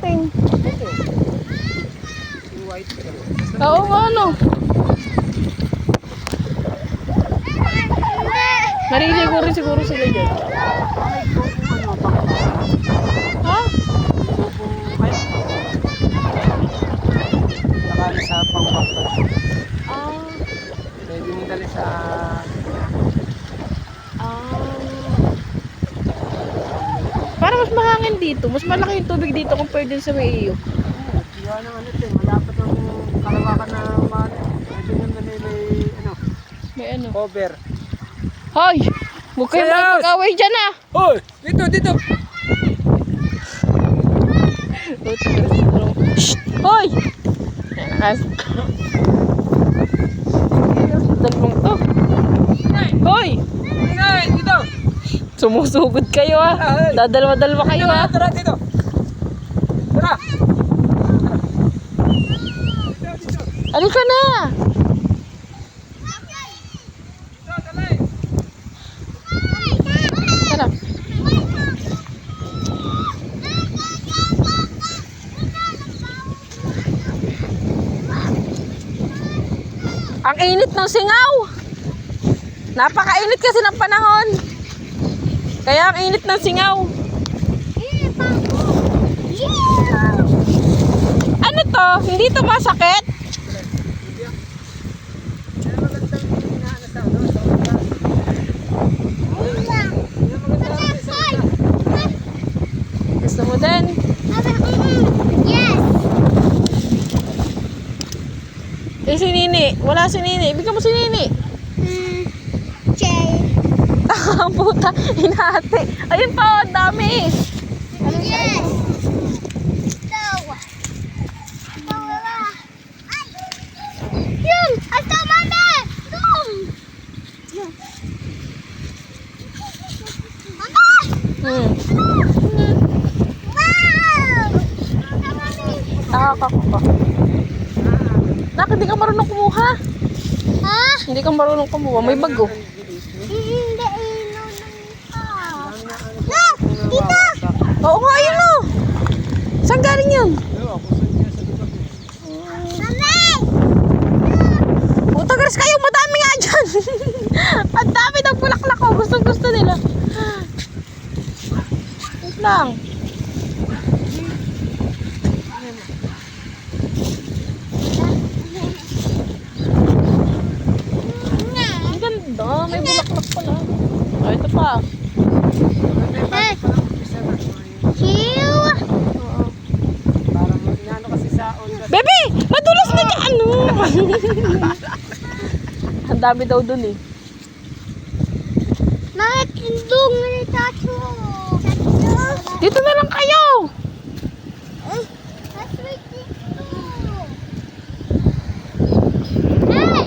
natin. White. Oo nga, ano. Naliligo rin siguro sila dyan. Ha? Nakali sa pangwakta. Ah. Pwede mo dali sa... Para mas mahangin dito. Mas malaki yung tubig dito compared din sa may iyo. Oo, kaya naman ito eh. Malapit ang kalawakan na mali. Pwede nyo dali May ano? cover. Hoy! Huwag kayo Serious? mag-away dyan ah! Hoy! Dito! Shhh! Hoy! Nakas. Dalawang to. Hoy! Dito! Sumusugod kayo ah. Dadalwa-dalwa kayo ah. Tara dito! Tara! Halika na! Tara. Ang init ng singaw. Napakainit kasi ng panahon. Kaya ang init ng singaw. Ano to? Hindi to masakit? Gusto mo din? Yes. Eh si Nini. Wala si Nini. Ibigay mo si Nini. Jay. Ang puta. Hinahati. Ayun pa. Ang dami. Yes. Yun! Asa mami! Yun! Mama! Hmm. Wow! Nakakako. Nak, hindi ka marunong kumuha. Ha? Hindi ka marunong kumuha. May bago. Hindi, Tita! Oo nga, yun o. Saan galing yun? Mami! Utagaras kayo, madami nga dyan. Ang dami ng bulaklak ko. Gusto nila. Wait lang. Ang ganda. May bulaklak pala. Oh, ito pa. Chill! Oo. Parang inano kasi sa on. Bebe! Madulas na dyan! Ano? Ang dami daw dun eh. Bakit tindong ni Tacho? Dito na lang kayo! Asway dito! Hey!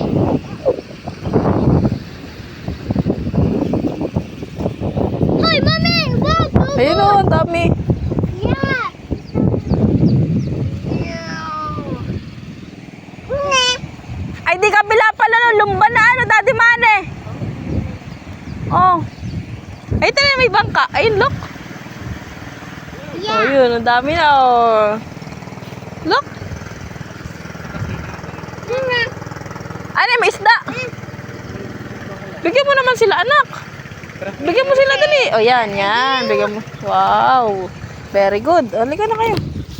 Hoy, Mami! Wag! Ayun o, ang dami. Yeah! Ay, di kabila pala no. Lumban na ano, Daddy Mane. Oh. Ay, ito na may bangka. Ayun, look. Oh, yun. Ang dami na, oh. Look. Ano, may isda. Bigyan mo naman sila, anak. Bigyan mo sila dali. Oh, yan. Bigyan mo. Wow. Very good. Halika na kayo.